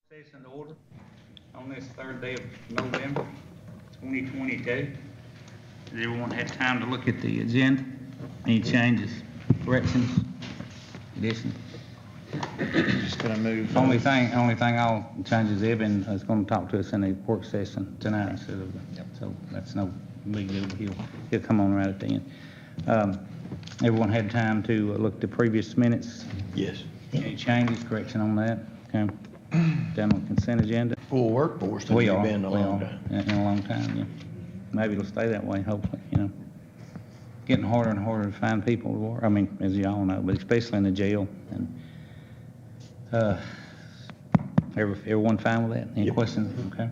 Session to order on this third day of November, 2022. Has everyone had time to look at the agenda? Any changes, corrections, additions? Just gonna move. Only thing I'll change is Evan is gonna talk to us in the work session tonight instead of, so that's no big deal, but he'll come on right at the end. Everyone had time to look at the previous minutes? Yes. Any changes, correction on that? Okay. Down on consent agenda? Full workforce, We we've are, been a we long are, time. in a long time, yeah. Maybe it'll stay that way, hopefully, you know. Getting harder and harder to find people to work, I mean, as you all know, but especially in the jail. And everyone fine with that? Any Yep. questions? Okay.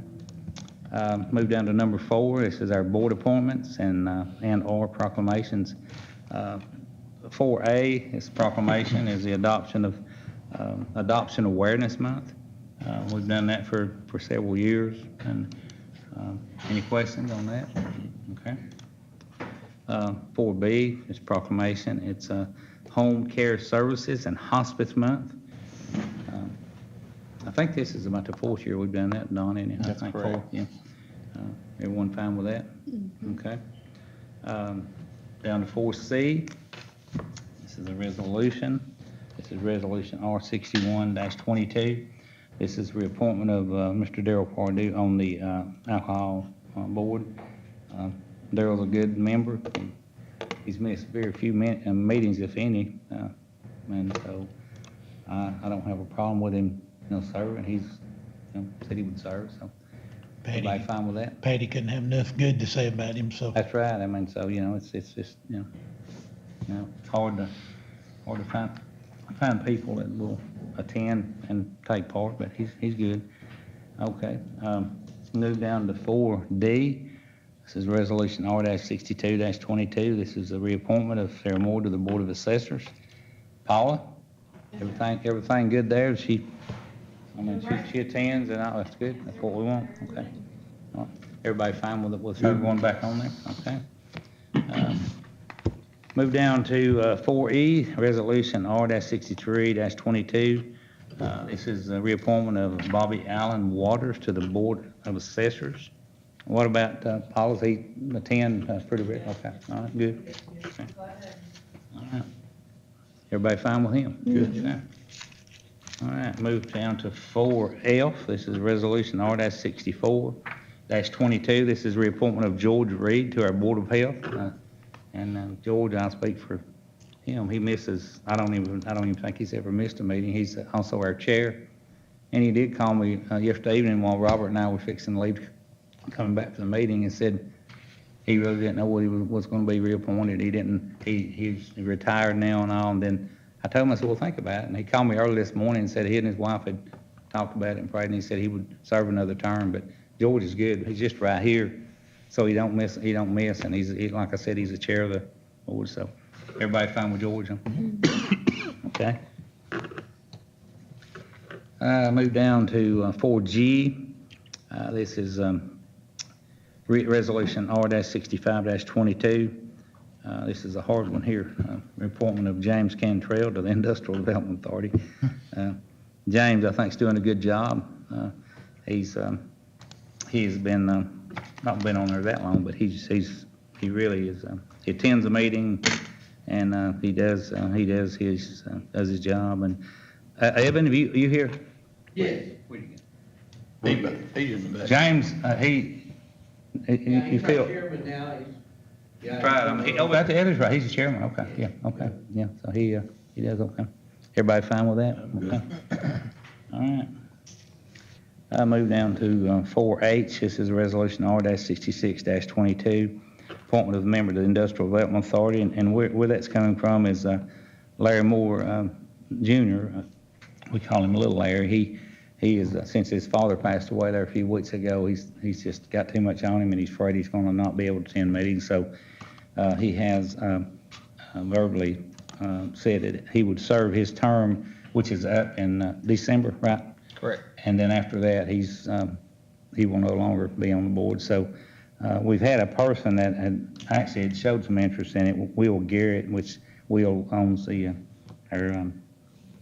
Move down to number 4. This is our board appointments and/or proclamations. 4A, this proclamation is the Adoption Awareness Month. We've done that for several years. And any questions on that? Okay. 4B, this proclamation, it's Home Care Services and Hospice Month. I think this is about the 4th year we've done that, Don, isn't it? That's I think correct. 4th, yeah. Everyone fine with that? Okay. Down to 4C, this is a resolution. This is Resolution R61-22. This is reappointment of Mr. Darrell Pardue on the alcohol board. Darrell's a good member. He's missed very few meetings, if any, and so I don't have a problem with him, serving. He's said he would serve, so everybody fine with that? Patty couldn't have enough good to say about him, so. That's right. I mean, so it's just it's hard to find people that will attend and take part, but he's good. Okay. Move down to 4D. This is Resolution R-62-22. This is a reappointment of Sarah Moore to the Board of Assessors. Paula, everything good there? She attends, and all that's good. That's what we want. Okay. All right. Everybody fine with her going back on there? Okay. Move down to 4E, Resolution R-63-22. This is a reappointment of Bobby Allen Waters to the Board of Assessors. What about Paul? Does he attend pretty well? Okay, all right, good. Okay. All right. Everybody fine with him? Good. Yeah. All right, move down to 4F. This is Resolution R-64-22. This is reappointment of George Reed to our Board of Health. George, I'll speak for him. He misses, I don't even think he's ever missed a meeting. He's also our chair. And he did call me yesterday evening while Robert and I were fixing to leave, coming back from the meeting, and said he really didn't know what he was going to be reappointed. He's retired now and all. And then I told him, I said, well, think about it. And he called me early this morning and said he and his wife had talked about it and prayed, and he said he would serve another term. But George is good. He's just right here, so he don't miss. And he's like I said, he's the chair of the board. So everybody fine with George? Huh? Okay. Move down to 4G. This is Resolution R-65-22. This is a hard one here. Reappointment of James Cantrell to the Industrial Development Authority. James, I think, is doing a good job. He's been not been on there that long, but he really is. He attends a meeting, and he does his job. And Evan, have you here? Yes. Where you He's in the back. James, you feel. Chairman now, Right, I mean, that's right, he's the chairman, okay, yeah, okay, yeah, so he does, okay. Everybody fine with that? Okay. All right. I move down to 4H, this is a resolution R-66-22, appointment of a member to the Industrial Development Authority, and where that's coming from is Larry Moore Jr., we call him Little Larry. He is, since his father passed away there a few weeks ago, he's just got too much on him, and he's afraid he's going to not be able to attend meetings. So he has verbally said that he would serve his term, which is up in December, right? Correct. And then after that, he will no longer be on the board. So we've had a person that had showed some interest in it, Will Garrett, which Will owns our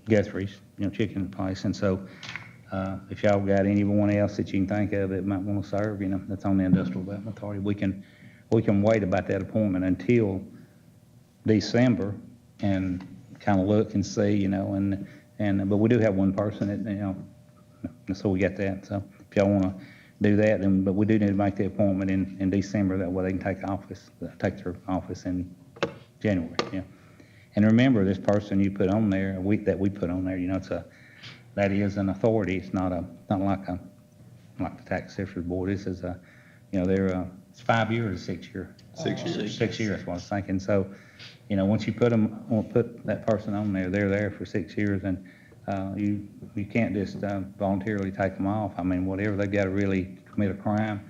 Guthrie's, chicken place, and so. If y'all got anyone else that you can think of that might want to serve, that's on the Industrial Development Authority, we can wait about that appointment until December and kind of look and see, but we do have one person that, so we got that. So if y'all want to do that, then, but we do need to make the appointment in December, that way they can take their office in January, yeah. And remember, this person you put on there, that we put on there, that is an authority. It's not like the Tax Assessors Board. This is it's 5 years or 6 year? 6 years. 6 years, that's what I was thinking. So, once you put that person on there, they're there for 6 years, and you can't just voluntarily take them off. I mean, whatever, they've got to really commit a crime.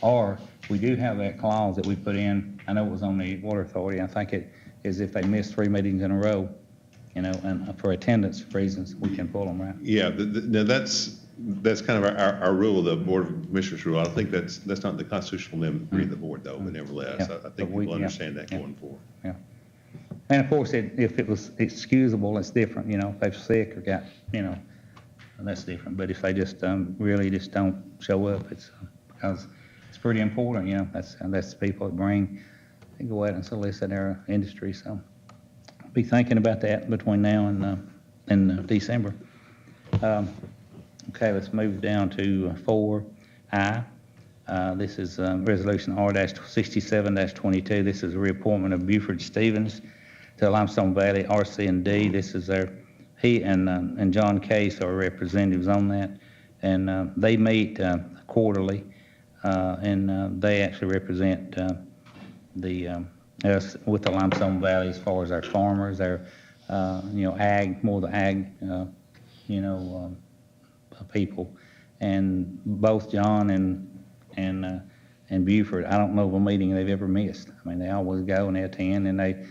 Or we do have that clause that we put in, I know it was on the Water Authority, I think it is if they miss 3 meetings in a row, and for attendance reasons, we can pull them, right? Yeah, now that's kind of our rule, the Board of Commissioners rule. I don't think that's not the constitutional limit of the board, though, but nevertheless, Yeah, I but think we- people yeah, understand that yeah. going forward. Yeah. And of course, if it was excusable, it's different, if they're sick or got, that's different. But if they just really just don't show up, it's because it's pretty important, that's the people that they go out and solicit their industry. So be thinking about that between now and December. Okay, let's move down to 4I. This is Resolution R-67-22. This is a reappointment of Buford Stevens to Limestone Valley RC&D. This is he and John Case are representatives on that, and they meet quarterly, and they actually represent us with the Limestone Valley as far as our farmers, our ag, more the ag, people, and both John and Buford, I don't know of a meeting they've ever missed. I mean, they always go and they attend, and they,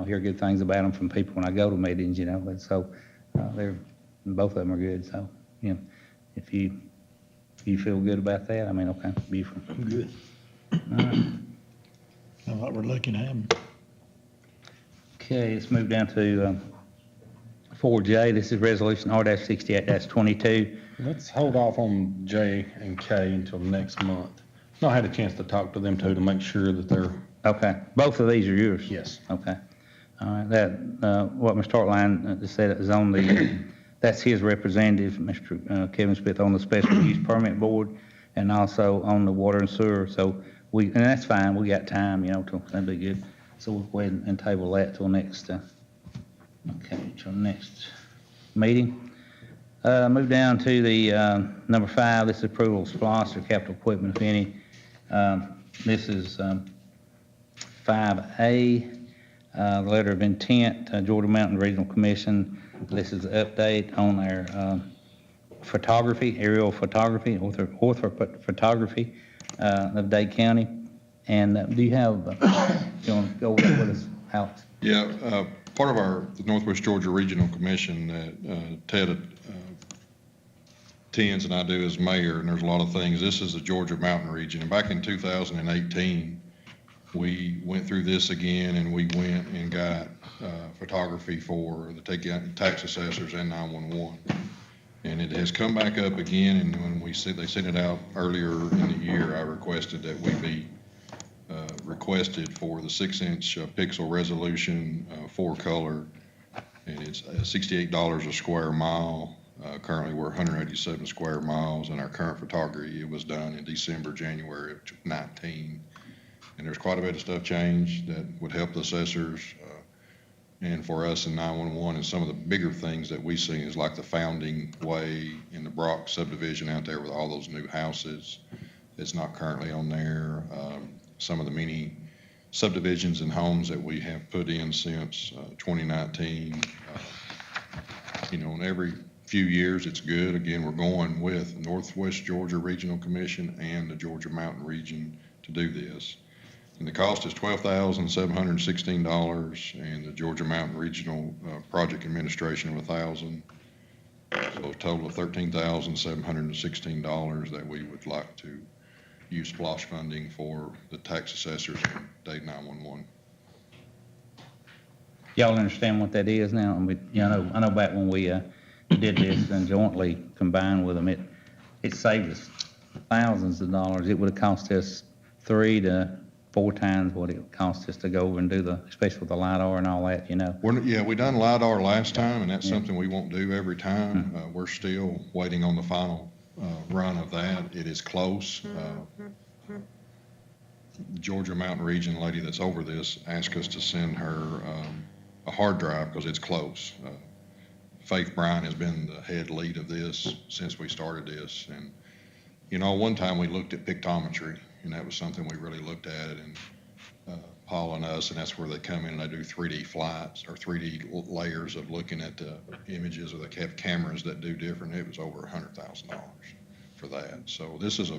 hear good things about them from people when I go to meetings, but so, both of them are good, so, if you feel good about that, I mean, okay, Buford. I'm good. Sounds like we're looking at him. Okay, let's move down to 4J. This is Resolution R-68-22. Let's hold off on J and K until next month. No, I had a chance to talk to them too, to make sure that they're, Okay, both of these are yours? yes. Okay. All right, what Mr. Hartline just said is that's his representative, Mr. Kevin Smith, on the Special Use Permit Board, and also on the Water and Sewer. So and that's fine, we got time, that'd be good. So we'll go ahead and table that till next meeting. Move down to the number 5. This is approval of SPOS or capital equipment, if any. This is 5A, the letter of intent, Georgia Mountain Regional Commission. This is an update on their photography, aerial photography, ortho photography of Dade County. And do you have, you want to go over that with us, Alex? Yeah, part of the Northwest Georgia Regional Commission that Ted attends and I do as mayor, and there's a lot of things. This is the Georgia Mountain Region. And back in 2018, we went through this again, and we went and got photography for the tax assessors and 911. And it has come back up again, and when they sent it out earlier in the year, I requested that we be requested for the 6-inch pixel resolution, 4-color, and it's $68 a square mile. Currently, we're 187 square miles, and our current photography, it was done in December, January of 19. And there's quite a bit of stuff changed that would help the assessors and for us in 911. And some of the bigger things that we see is like the Founding Way in the Brock subdivision out there with all those new houses. It's not currently on there. Some of the many subdivisions and homes that we have put in since 2019. And every few years it's good. Again, we're going with Northwest Georgia Regional Commission and the Georgia Mountain Region to do this. And the cost is $12,716, and the Georgia Mountain Regional Project Administration of $1,000. So a total of $13,716 that we would like to use SPLOST funding for the tax assessors in Dade 911. Y'all understand what that is now? I know back when we did this and jointly combined with them, it saved us thousands of dollars. It would have cost us 3 to 4 times what it cost us to go over and do especially with the LiDAR and all that, you know. Yeah, we done LiDAR last time, and that's Yeah. something we won't do every time. We're still waiting on the final run of that. It is close. The Georgia Mountain Region lady that's over this asked us to send her a hard drive because it's close. Faith Bryan has been the head lead of this since we started this. And, you know, one time we looked at pictometry, and that was something we really looked at. And Paul and us, and that's where they come in and they do 3D flights or 3D layers of looking at the images, or they have cameras that do different. It was over $100,000 for that. So this is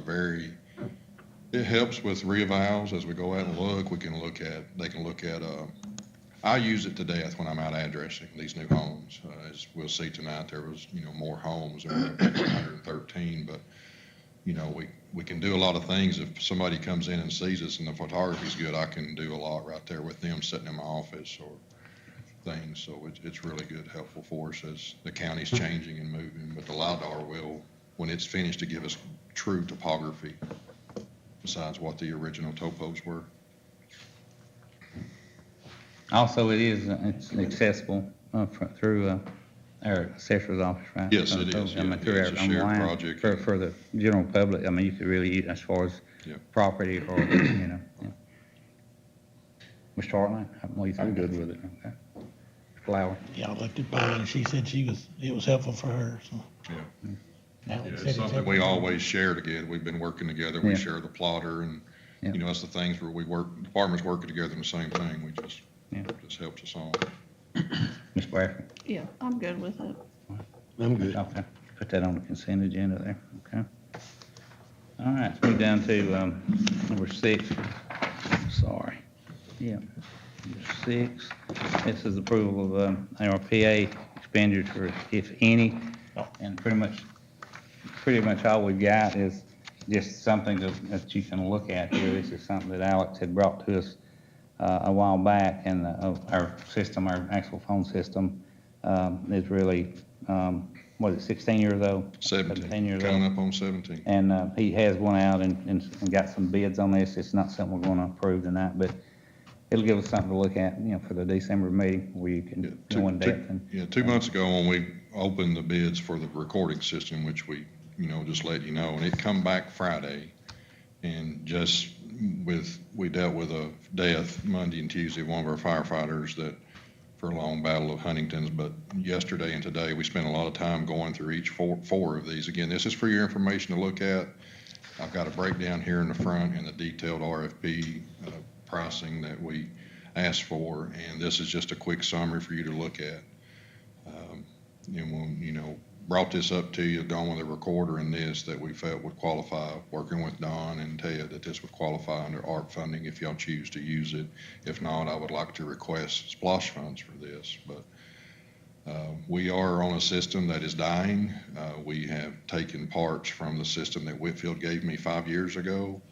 it helps with reevals as we go out and look. They can look at, I use it to death when I'm out addressing these new homes. As we'll see tonight, there was, more homes, there were 113, but, we can do a lot of things. If somebody comes in and sees us and the photography's good, I can do a lot right there with them sitting in my office or things. So it's really good, helpful for us as the county's changing and moving. But the LiDAR will, when it's finished, to give us true topography besides what the original topos were. Also, it's accessible through our assessor's office, right? Yes, it is. I mean, Yeah, through it's our a shared online project. For the general public. I mean, you could really use as far as Yeah. property or, Yeah. Mr. Hartline, what do you think? I'm good with it. Okay. Flower. Yeah, I looked at Paula and she said it was helpful for her, so. Yeah. Alex Yeah, said it's something helpful we for her. always share together. We've been working together. We Yeah. share the plotter and, Yeah. that's the things where departments working together in the same thing. We Yeah. just helps us all. Ms. Bradford? Yeah, I'm good with it. I'm good. Okay, put that on the consent agenda there, okay? All right, let's move down to, number 6. Sorry. Yeah, number 6. This is approval of, our PA expenditure, if any. And pretty much all we've got is just something that you can look at here. This is something that Alex had brought to us a while back, and our system, our actual phone system, is really, 16 years old? 17 years Coming old. up on 17. And he has went out and got some bids on this. It's not something we're going to approve tonight, but it'll give us something to look at, for the December meeting where you Yeah, can go in depth. Yeah, 2 months ago when we opened the bids for the recording system, which we, just let you know, and it come back Friday. And we dealt with a death Monday and Tuesday, one of our firefighters that for a long battle of Huntington's. But yesterday and today, we spent a lot of time going through each four of these. Again, this is for your information to look at. I've got a breakdown here in the front and the detailed RFP pricing that we asked for. And this is just a quick summary for you to look at. And when, brought this up to you, gone with a recorder in this that we felt would qualify, working with Don and Ted, that this would qualify under ARP funding if y'all choose to use it. If not, I would like to request splosh funds for this. But we are on a system that is dying. We have taken parts from the system that Whitfield gave me 5 years ago.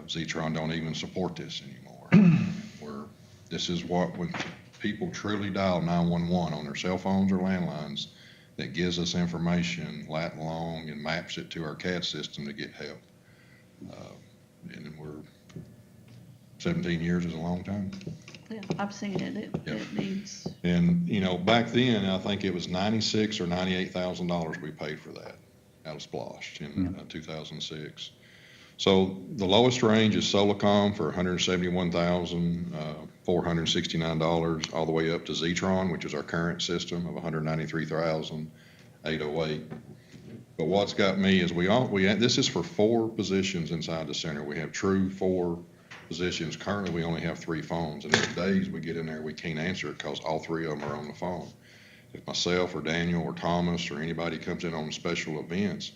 Zetron don't even support this anymore. This is when people truly dial 911 on their cell phones or landlines, that gives us information lat long and maps it to our CAD system to get help. And 17 years is a long time. Yeah, I've seen it. Yeah. It needs, And, back then, I think it was $96,000 or $98,000 we paid for that out of Splosh in 2006. So the lowest range is Solacom for $171,469, all the way up to Zetron, which is our current system of $193,808. But what's got me is this is for 4 positions inside the center. We have true 4 positions. Currently, we only have 3 phones, and there's days we get in there, we can't answer it because all 3 of them are on the phone. If myself or Daniel or Thomas or anybody comes in on special events,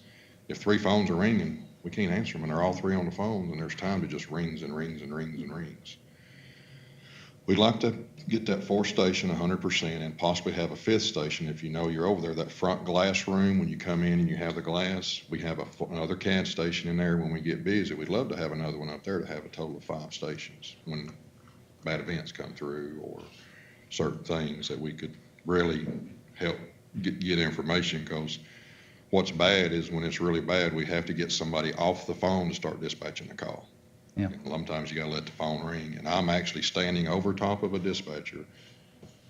if 3 phones are ringing, we can't answer them, and they're all 3 on the phone, and there's time to just rings and rings and rings and rings. We'd like to get that 4th station 100% and possibly have a 5th station. If you're over there, that front glass room, when you come in and you have the glass, we have another CAD station in there when we get busy. We'd love to have another one up there to have a total of 5 stations when bad events come through or certain things that we could really help get information, because what's bad is when it's really bad, we have to get somebody off the phone to start dispatching the call. Yeah. A lot of times you gotta let the phone ring, and I'm actually standing over top of a dispatcher.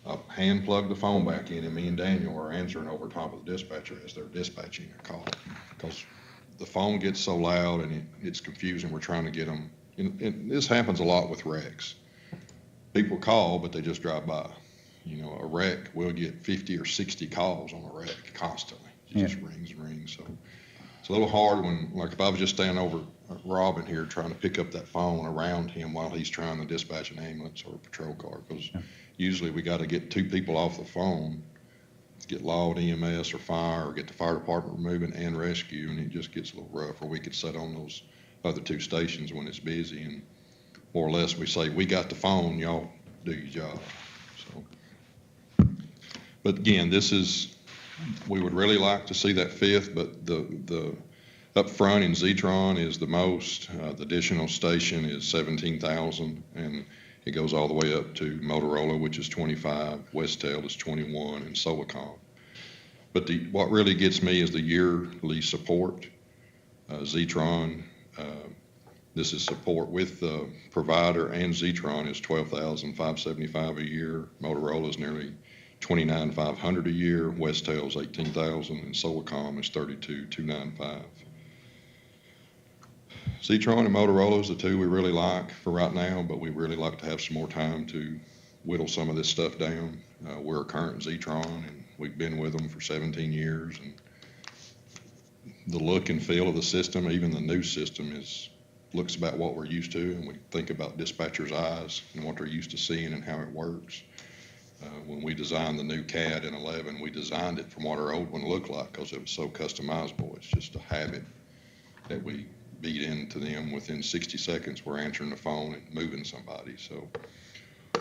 I hand plug the phone back in, and me and Daniel are answering over top of the dispatcher as they're dispatching a call. Because the phone gets so loud and it's confusing, we're trying to get them, and this happens a lot with wrecks. People call, but they just drive by. You know, a wreck, we'll get 50 or 60 calls on a wreck constantly. It just rings and rings, so. It's a little hard when, like, if I was just standing over Robin here trying to pick up that phone around him while he's trying to dispatch an ambulance or a patrol car, because usually we got to get 2 people off the phone, get loud EMS or fire, or get the fire department moving and rescue, and it just gets a little rough. Or we could set on those other 2 stations when it's busy, and more or less we say, we got the phone, y'all do your job. So, but again, we would really like to see that 5th, but the up front in Zetron is the most. The additional station is 17,000, and it goes all the way up to Motorola, which is 25, Westel is 21, and Solacom. But what really gets me is the yearly support. Zetron, this is support with the provider, and Zetron is $12,575 a year. Motorola is nearly $29,500 a year. Westel's $18,000, and Solacom is $32,295. Zetron and Motorola is the 2 we really like for right now, but we really like to have some more time to whittle some of this stuff down. We're a current Zetron, and we've been with them for 17 years, and the look and feel of the system, even the new system, looks about what we're used to, and we think about dispatchers' eyes and what they're used to seeing and how it works. When we designed the new CAD in 11, we designed it from what our old one looked like because it was so customizable. It's just a habit that we beat into them within 60 seconds. We're answering the phone and moving somebody. So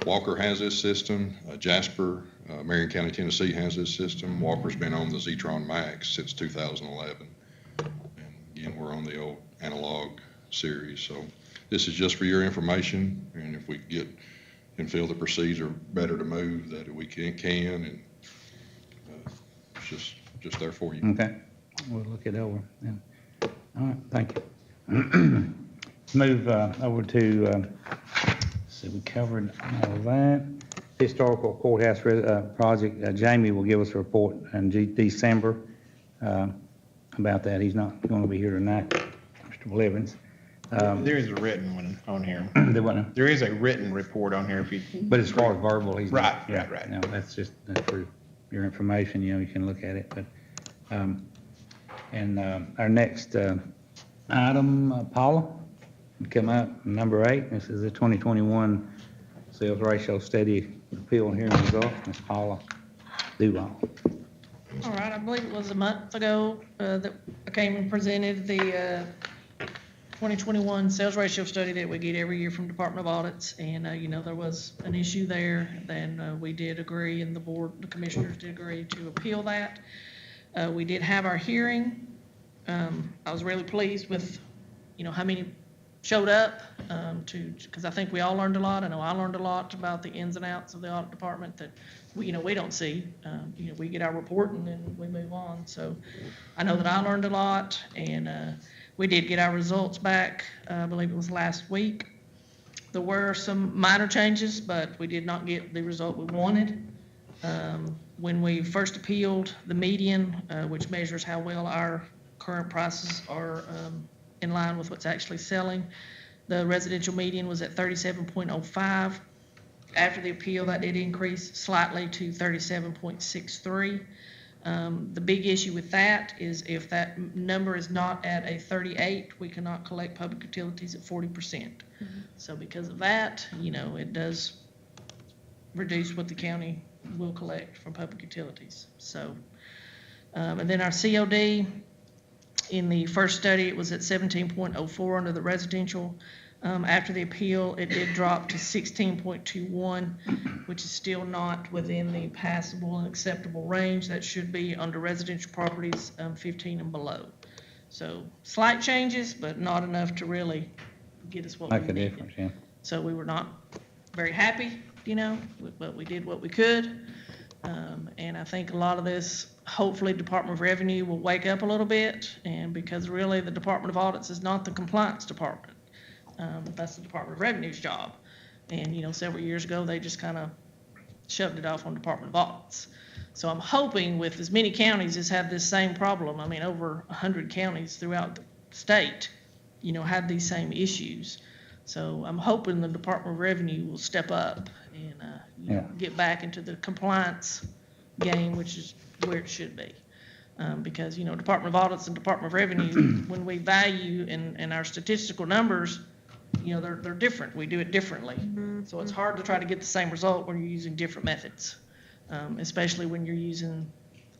Walker has this system. Jasper, Marion County, Tennessee has this system. Walker's been on the Zetron Max since 2011. And again, we're on the old analog series. So this is just for your information. And if we get and feel the procedures are better to move, that we can, and it's just there for you. Okay, we'll look it over. Yeah. All right, thank you. Move over to, see, we covered all of that. Historical Courthouse project. Jamie will give us a report in December about that. He's not going to be here tonight, Mr. Blevins. There is a written one on here. There wasn't, There is a written report on here if you. but as far as verbal, he's not. Right, right. No, that's for your information, you can look at it, but, and our next item, Paula, would come up, number 8. This is the 2021 sales ratio study appeal and hearing results. Ms. Paula Duval. All right, I believe it was a month ago that I came and presented the 2021 sales ratio study that we get every year from Department of Audits, and there was an issue there. Then we did agree, and the commissioners did agree to appeal that. We did have our hearing. I was really pleased with, how many showed up because I think we all learned a lot. I know I learned a lot about the ins and outs of the audit department that we don't see. We get our report and then we move on. So I know that I learned a lot, and we did get our results back, I believe it was last week. There were some minor changes, but we did not get the result we wanted. When we first appealed the median, which measures how well our current prices are in line with what's actually selling, the residential median was at 37.05. After the appeal, that did increase slightly to 37.63. The big issue with that is if that number is not at a 38, we cannot collect public utilities at 40%. Mm-hmm. So because of that, it does reduce what the county will collect from public utilities. So, and then our COD, in the first study, it was at 17.04 under the residential. After the appeal, it did drop to 16.21, which is still not within the passable and acceptable range. That should be under residential properties, 15 and below. So slight changes, but not enough to really get us what we Make a needed. difference, yeah. So we were not very happy, but we did what we could. And I think a lot of this, hopefully Department of Revenue will wake up a little bit, and because really the Department of Audits is not the compliance department. That's the Department of Revenue's job. And, several years ago, they just kind of shoved it off on Department of Audits. So I'm hoping with as many counties as have this same problem, I mean, over 100 counties throughout the state, had these same issues. So I'm hoping the Department of Revenue will step up and get back into the compliance game, which is where it should be. Because, Department of Audits and Department of Revenue, when we value and our statistical numbers, they're different. We do it differently. So it's hard to try to get the same result when you're using different methods, especially when you're using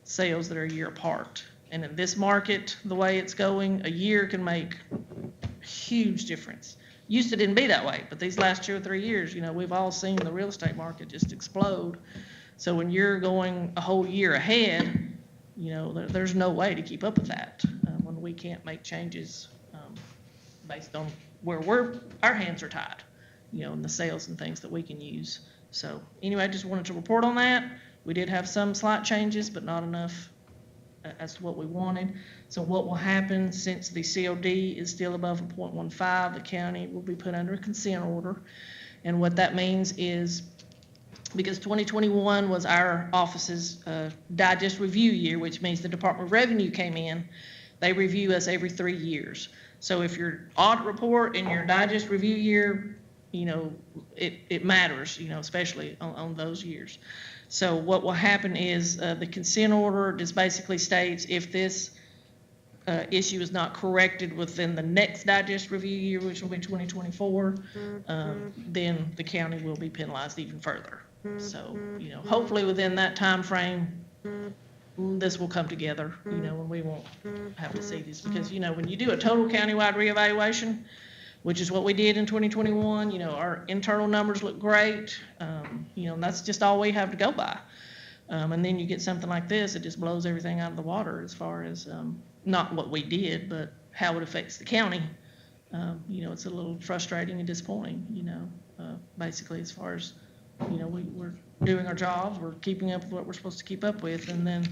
sales that are a year apart. And in this market, the way it's going, a year can make a huge difference. Used to didn't be that way, but these last 2 or 3 years, we've all seen the real estate market just explode. So when you're going a whole year ahead, there's no way to keep up with that when we can't make changes based on where our hands are tied, and the sales and things that we can use. So anyway, I just wanted to report on that. We did have some slight changes, but not enough as to what we wanted. So what will happen, since the COD is still above a 0.15, the county will be put under a consent order. And what that means is, because 2021 was our office's digest review year, which means the Department of Revenue came in, they review us every 3 years. So if your audit report and your digest review year, it matters, especially on those years. So what will happen is the consent order just basically states if this issue is not corrected within the next digest review year, which will be 2024, then the county will be penalized even further. So, hopefully within that time frame, this will come together, and we won't have to see this. Because, when you do a total countywide reevaluation, which is what we did in 2021, our internal numbers look great, and that's just all we have to go by. And then you get something like this, it just blows everything out of the water as far as not what we did, but how it affects the county. It's a little frustrating and disappointing, basically as far as, we're doing our jobs, we're keeping up with what we're supposed to keep up with, and then,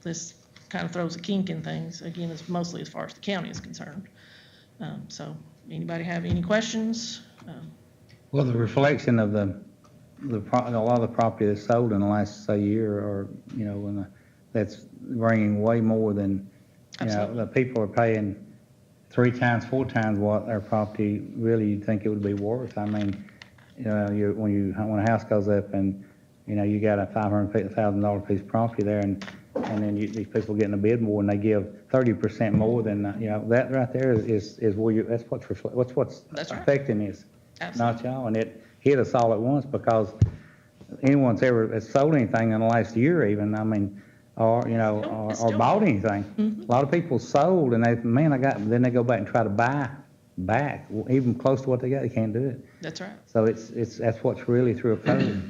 this kind of throws a kink in things. Again, it's mostly as far as the county is concerned. So anybody have any questions? Well, the reflection of a lot of the property that's sold in the last, say, year, or, that's bringing way more than, the people are paying 3 times, 4 times what their property really you'd think it would be worth. I mean, when a house goes up and, you got a $550,000 piece of property there, and then these people getting a bid more, and they give 30% more than, that right there is where that's what's That's right. affecting this. Absolutely. Not y'all, and it hit us all at once, because anyone's ever sold anything in the last year even, I mean, or bought anything. Mm-hmm. A lot of people sold, and then they go back and try to buy back, even close to what they got, they can't do it. That's right. So that's what's really through a curve,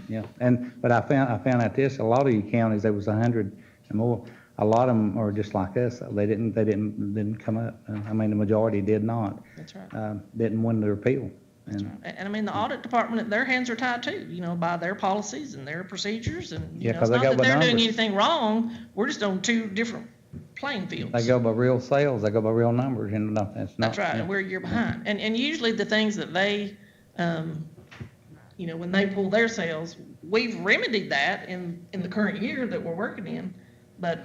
But I found out this, a lot of you counties, there was 100 and more, a lot of them are just like us, they didn't come up. I mean, the majority did not. That's right. Didn't win the appeal. That's right. And I mean, the audit department, their hands are tied too, by their policies and their procedures, and, Yeah, it's 'cause they not go that by they're doing numbers. anything wrong, we're just on 2 different playing fields. They go by real sales, they go by real numbers, and that's not. That's right, and we're a year behind. And usually the things that they, when they pull their sales, we've remedied that in the current year that we're working in. But,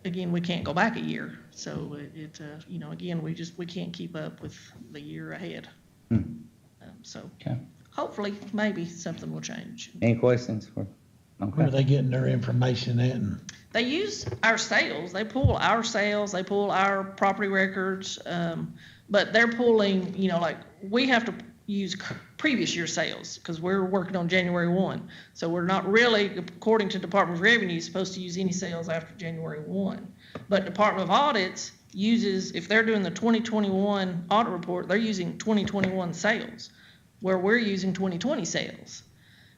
again, we can't go back a year. So again, we can't keep up with the year ahead. So Okay. hopefully, maybe something will change. Any questions? Where are Okay. they getting their information at? And They use our sales, they pull our property records, but they're pulling, like, we have to use previous year sales, because we're working on January 1. So we're not really, according to Department of Revenue, supposed to use any sales after January 1. But Department of Audits uses, if they're doing the 2021 audit report, they're using 2021 sales, where we're using 2020 sales.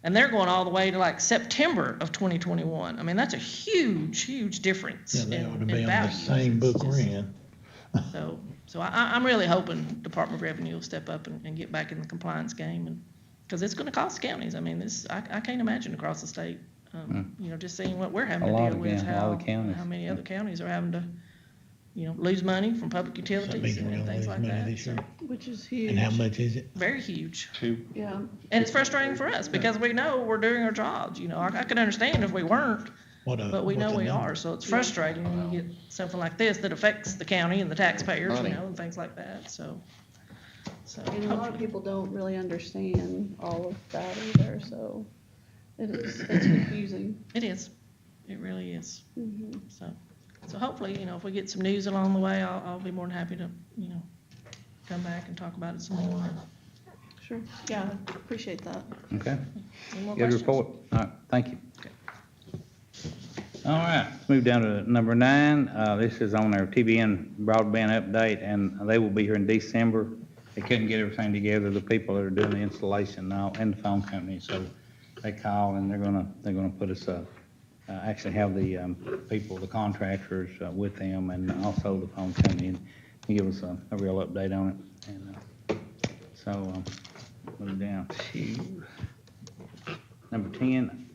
And they're going all the way to like September of 2021. I mean, that's a huge, huge difference yeah, they ought to in be on the value. same book we're in. So I'm really hoping Department of Revenue will step up and get back in the compliance game, and because it's going to cost counties. I mean, I can't imagine across the state You know, just seeing what we're having A to lot deal of with, counties, a lot of how counties. many other counties are having to, you know, lose money from public Some utilities people are and gonna things lose like money that. this year. Which is huge. And how much is it? Very huge. Yeah. And it's frustrating for us because we know we're doing our jobs, you know. I could understand if we weren't, but we know what's the we number? are. So it's frustrating when you get something like this that affects the county and the taxpayers, you Money. know, and things like that, so. And a lot of hopefully- people don't really understand all of that either, so it's confusing. It is. It really is. Mhm. So hopefully, you know, if we get some news along the way, I'll be more than happy to, you know, come back and talk about it some more. Sure, yeah, appreciate that. Okay, Any more good questions? report. All right, thank you. All right, let's move down to number 9. This is on our TBN broadband update, and they will be here in December. They couldn't get everything together, the people that are doing the installation now, and the phone company, so they call and they're gonna put us up. Actually have the people, the contractors with them, and also the phone company, and give us a real update on it. And so, move down to number 10.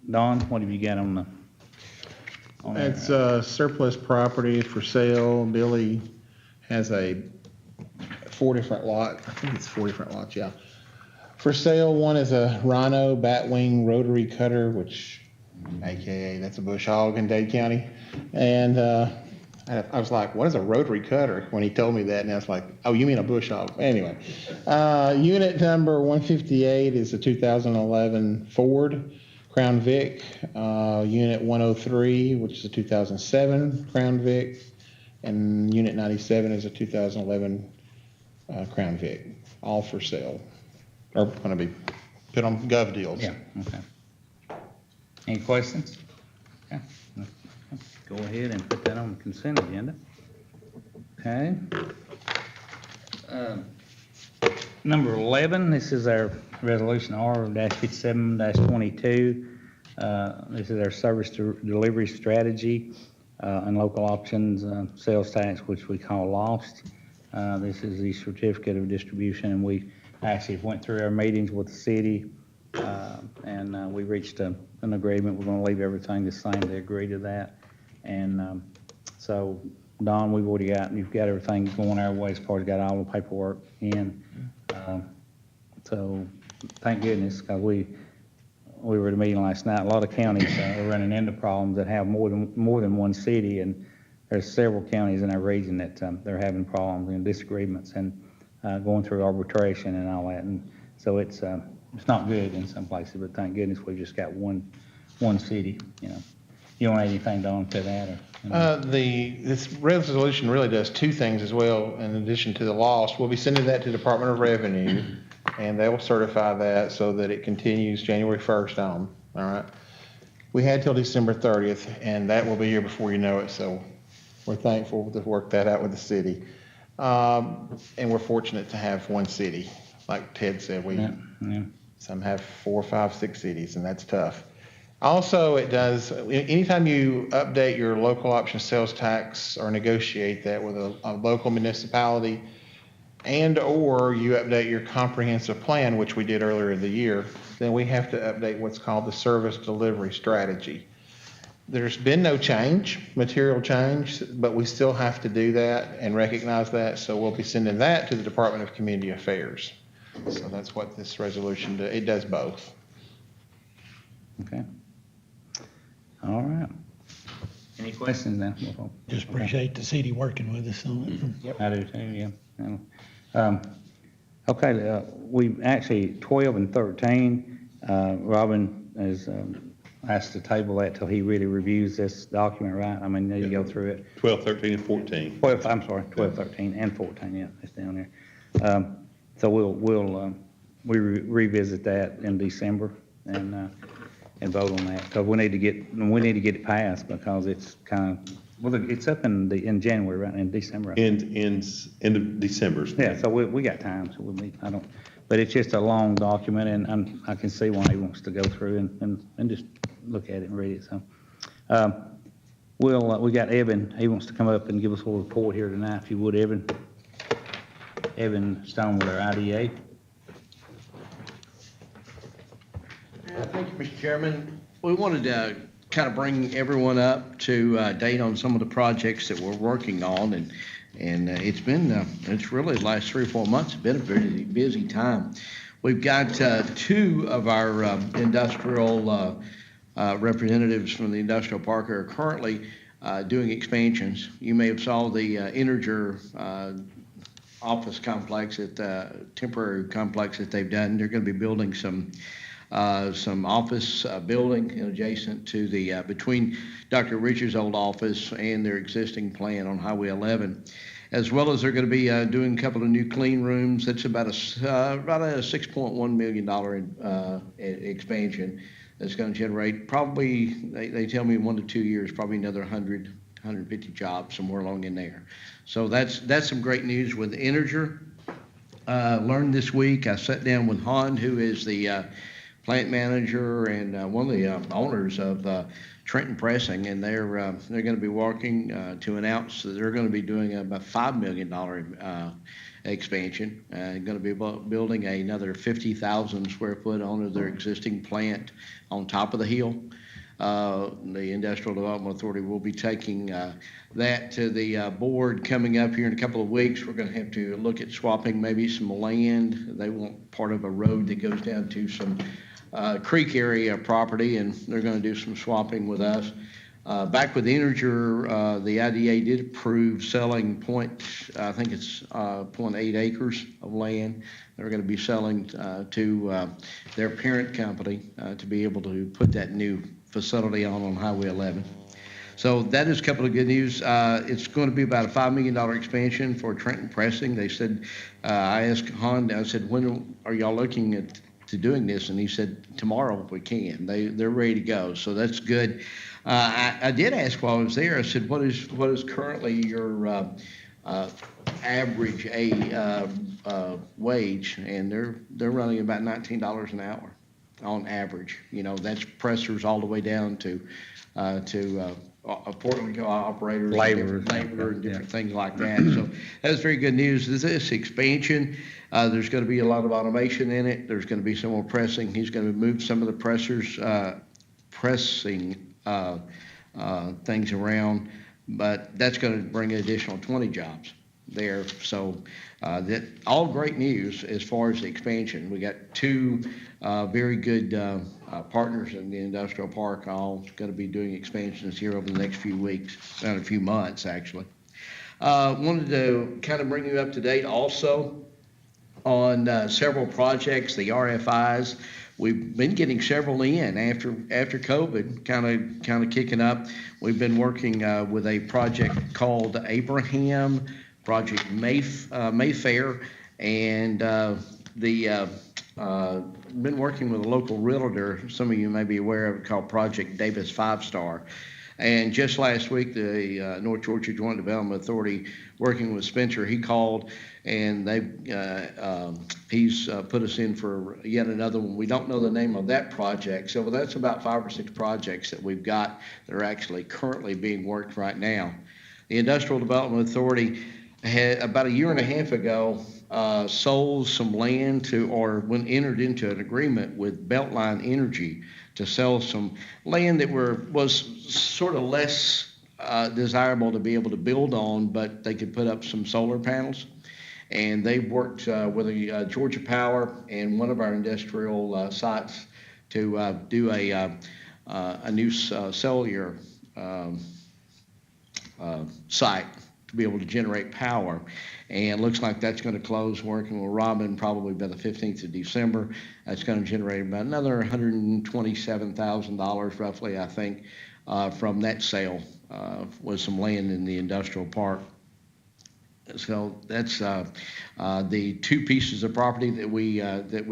Don, what have you got on the? on there? It's surplus property for sale. Billy has 4 different lots. I think it's 4 different lots, yeah. For sale, one is a Rhino Batwing Rotary Cutter, which AKA that's a bush hog in Dade County. And I was like, what is a rotary cutter? When he told me that, and I was like, oh, you mean a bush hog? Anyway, unit number 158 is a 2011 Ford Crown Vic. Unit 103, which is a 2007 Crown Vic. And unit 97 is a 2011 Crown Vic, all for sale. Or gonna be put on Gov Deals. Yeah, okay. Any questions? Okay. Go ahead and put that on the consent agenda. Okay. Number 11, this is our resolution R-57-22. This is our service delivery strategy and local options sales tax, which we call LOST. This is the certificate of distribution, and we actually went through our meetings with the city, and we reached an agreement. We're gonna leave everything the same. They agreed to that. And so, Don, you've got everything going our way as far as got all the paperwork in. So, thank goodness, because we were at a meeting last night. A lot of counties are running into problems that have more than one city, and there's several counties in our region that they're having problems and disagreements and going through arbitration and all that. And so it's not good in some places, but thank goodness we've just got one city, you know. You don't have anything, Don, to that, or? You know? This resolution really does 2 things as well, in addition to the loss. We'll be sending that to Department of Revenue, and they will certify that so that it continues January 1st on, all right? We had till December 30th, and that will be here before you know it, so we're thankful to work that out with the city. And we're fortunate to have one city. Like Ted said, Yeah. some have 4, 5, 6 cities, and that's tough. Also, it does, anytime you update your local option sales tax or negotiate that with a local municipality, and/or you update your comprehensive plan, which we did earlier in the year, then we have to update what's called the service delivery strategy. There's been no change, material change, but we still have to do that and recognize that, so we'll be sending that to the Department of Community Affairs. So that's what this resolution does. It does both. Okay. All right. Any questions now? Just appreciate the city working with us on it. I do too, yeah. Okay, we actually, 12 and 13, Robin has asked to table that till he really reviews this document, right? I mean, need to go through it. 12, 13, and 14. 12, I'm sorry, 12, 13, and 14, yeah, it's down there. So we'll revisit that in December and vote on that, because we need to get it passed, because it's kind of, well, it's up in January, right, in December. Right? End of December. Yeah, so we got time, so we'll be, but it's just a long document, and I can see why he wants to go through and just look at it and read it, so. We got Evan, he wants to come up and give us a little report here tonight, if you would, Evan. Evan Stone with our IDA. Thank you, Mr. Chairman. we wanted to kind of bring everyone up to date on some of the projects that we're working on, and it's been, it's really the last 3 or 4 months, it's been a very busy time. We've got two of our industrial representatives from the industrial park are currently doing expansions. You may have saw the Integer office complex, temporary complex that they've done. They're going to be building some office building adjacent to the, between Dr. Richards' old office and their existing plant on Highway 11. As well as they're going to be doing a couple of new clean rooms. That's about a $6.1 million expansion that's going to generate probably, they tell me 1 to 2 years, probably another 100, 150 jobs somewhere along in there. So that's some great news with Integer. Learned this week, I sat down with Han, who is the plant manager and one of the owners of Trenton Pressing, and they're going to be working to announce that they're going to be doing about $5 million expansion. Going to be building another 50,000 square foot onto their existing plant on top of the hill. The Industrial Development Authority will be taking that to the board coming up here in a couple of weeks. We're going to have to look at swapping maybe some land. They want part of a road that goes down to some creek area property, and they're going to do some swapping with us. Back with Integer, the IDA did approve selling I think it's 0.8 acres of land. They're going to be selling to their parent company to be able to put that new facility on Highway 11. So that is a couple of good news. It's going to be about a $5 million expansion for Trenton Pressing. They said, I asked Honda, I said, when are y'all looking at to doing this? And he said, tomorrow if we can. They're ready to go. So that's good. I did ask while I was there, I said, what is currently your average wage? And they're running about $19 an hour on average. You know, that's pressers all the way down to portfolio operators, labor and different things like that. So that's very good news. This expansion, there's going to be a lot of automation in it. There's going to be some more pressing. He's going to move some of the pressing things around, but that's going to bring an additional 20 jobs there. So that all great news as far as the expansion. We got two very good partners in the industrial park, all going to be doing expansions here over the next few weeks, a few months actually. Wanted to kind of bring you up to date also on several projects, the RFIs. We've been getting several in after COVID kind of kicking up. We've been working with a project called Abraham, Project Mayfair, and been working with a local realtor, some of you may be aware of it, called Project Davis 5-Star. And just last week, the North Georgia Joint Development Authority, working with Spencer, he called and he's put us in for yet another one. We don't know the name of that project, so that's about 5 or 6 projects that we've got that are actually currently being worked right now. The Industrial Development Authority had about a year and a half ago sold some land entered into an agreement with Beltline Energy to sell some land that was sort of less desirable to be able to build on, but they could put up some solar panels. And they've worked with Georgia Power and one of our industrial sites to do a new cellular site to be able to generate power. And it looks like that's going to close, working with Robin, probably by the 15th of December. That's going to generate about another $127,000 roughly, I think, from that sale with some land in the industrial park. So that's the 2 pieces of property that we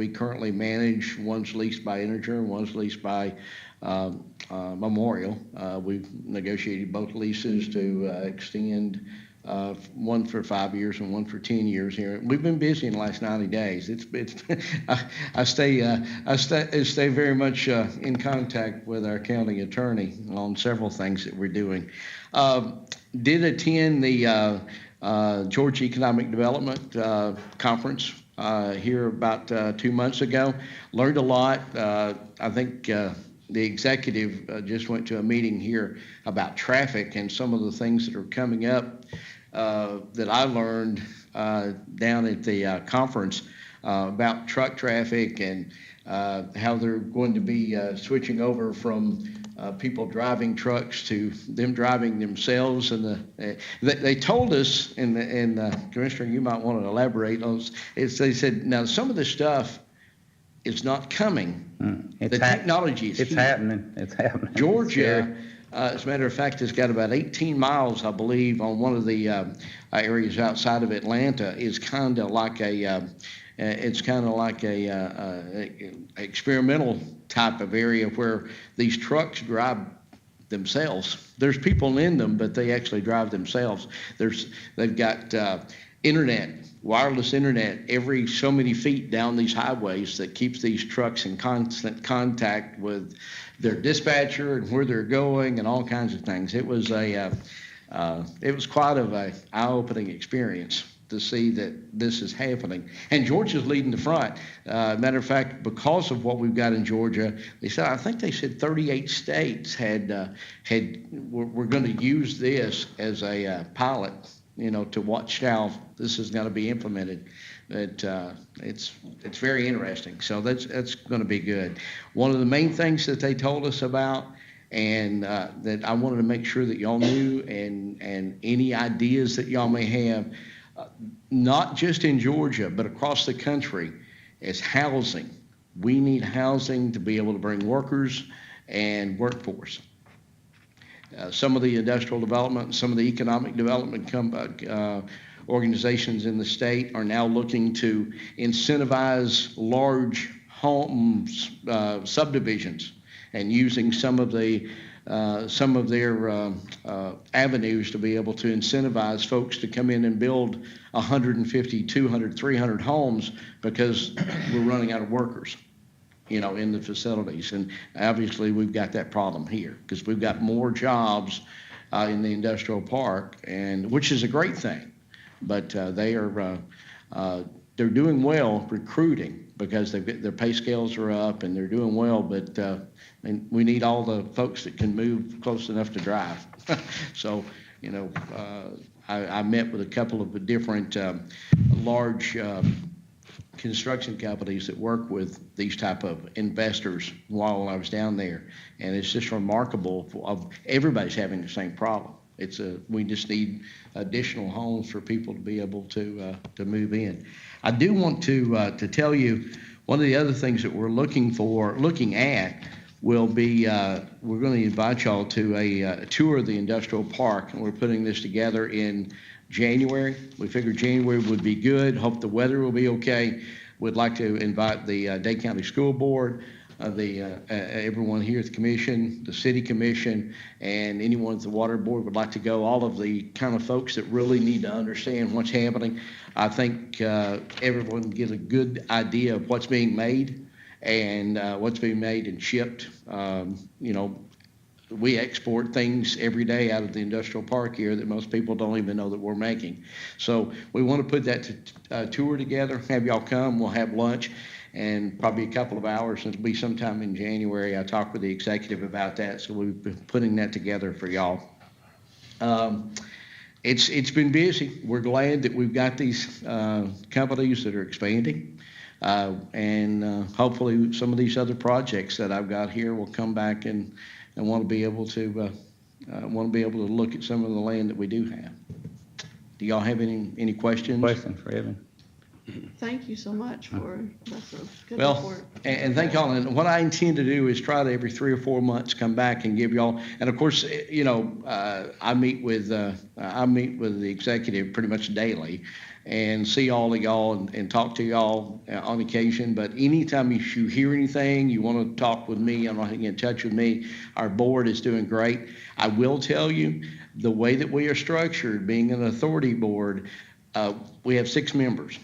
currently manage. One's leased by Integer and one's leased by Memorial. We've negotiated both leases to extend one for 5 years and one for 10 years here. We've been busy in the last 90 days. I stay very much in contact with our county attorney on several things that we're doing. Did attend the Georgia Economic Development Conference here about 2 months ago. Learned a lot. I think the executive just went to a meeting here about traffic and some of the things that are coming up that I learned down at the conference about truck traffic and how they're going to be switching over from people driving trucks to them driving themselves. And they told us, and Commissioner, you might want to elaborate on this. They said, now some of this stuff is not coming. The technology is It's here. happening. It's happening. Georgia, as a matter of fact, has got about 18 miles, I believe, on one of the areas outside of Atlanta. Is kind of like a experimental type of area where these trucks drive themselves. There's people in them, but they actually drive themselves. They've got wireless internet every so many feet down these highways that keeps these trucks in constant contact with their dispatcher and where they're going and all kinds of things. It was quite of a eye-opening experience to see that this is happening. And Georgia's leading the front. Matter of fact, because of what we've got in Georgia, I think they said 38 states were going to use this as a pilot, to watch how this is going to be implemented. But it's very interesting. So that's going to be good. One of the main things that they told us about, and that I wanted to make sure that y'all knew, and any ideas that y'all may have, not just in Georgia, but across the country, is housing. We need housing to be able to bring workers and workforce. Some of the industrial development, some of the economic development organizations in the state are now looking to incentivize large homes, subdivisions, and using some of their avenues to be able to incentivize folks to come in and build 150, 200, 300 homes because we're running out of workers, in the facilities. And obviously we've got that problem here because we've got more jobs in the industrial park, and which is a great thing. But they're doing well recruiting because their pay scales are up and they're doing well. But and we need all the folks that can move close enough to drive. So, I met with a couple of different large construction companies that work with these type of investors while I was down there, and it's just remarkable. Everybody's having the same problem. We just need additional homes for people to be able to move in. I do want to tell you one of the other things that we're looking at will be we're going to invite y'all to a tour of the industrial park, and we're putting this together in January. We figured January would be good. Hope the weather will be okay. We'd like to invite the Dade County School Board, everyone here at the commission, the city commission, and anyone at the water board would like to go. All of the kind of folks that really need to understand what's happening. I think everyone get a good idea of what's being made and what's being made and shipped. We export things every day out of the industrial park here that most people don't even know that we're making. So we want to put that tour together, have y'all come, we'll have lunch, and probably a couple of hours. It'll be sometime in January. I talked with the executive about that, so we've been putting that together for y'all. It's been busy. We're glad that we've got these companies that are expanding. And hopefully some of these other projects that I've got here will come back and want to be able to look at some of the land that we do have. Do y'all have any questions? Question for Evan. Thank you so much that's a good Well, report. and thank y'all. And what I intend to do is try to every 3 or 4 months come back and give y'all. And of course, I meet with the executive pretty much daily, and see all of y'all and talk to y'all on occasion. But anytime you hear anything, you want to talk with me, I'm not getting in touch with me. Our board is doing great. I will tell you, the way that we are structured, being an authority board, we have 6 members.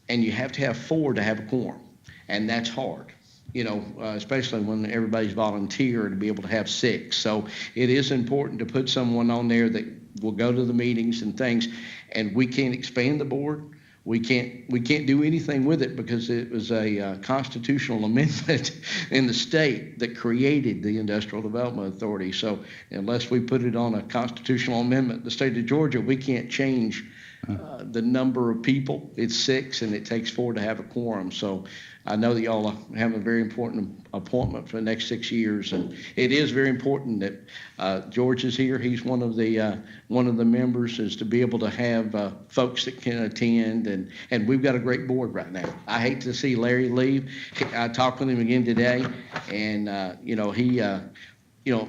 And you have to have 4 to have a quorum, and that's hard, especially when everybody's volunteer to be able to have 6. So it is important to put someone on there that will go to the meetings and things, and we can't expand the board. we can't do anything with it because it was a constitutional amendment in the state that created the Industrial Development Authority. So unless we put it on a constitutional amendment, in the state of Georgia, we can't change the number of people. It's 6 and it takes 4 to have a quorum. So I know that y'all have a very important appointment for the next 6 years, and it is very important that George is here. He's one of the members, is to be able to have folks that can attend, and we've got a great board right now. I hate to see Larry leave. I talked with him again today, and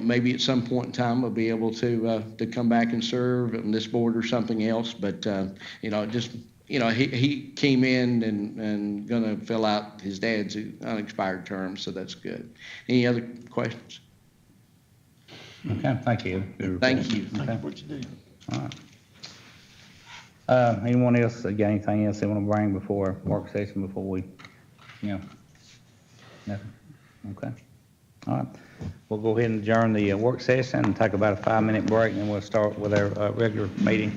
maybe at some point in time we'll be able to come back and serve on this board or something else. But he came in and gonna fill out his dad's unexpired term, so that's good. Any other questions? Okay, thank you. Thank you. Thank you for what you do. All right. Anyone else, got anything else they want to bring before work session, before we, nothing? Okay. All right. We'll go ahead and adjourn the work session and take about a 5-minute break, and then we'll start with our regular meeting.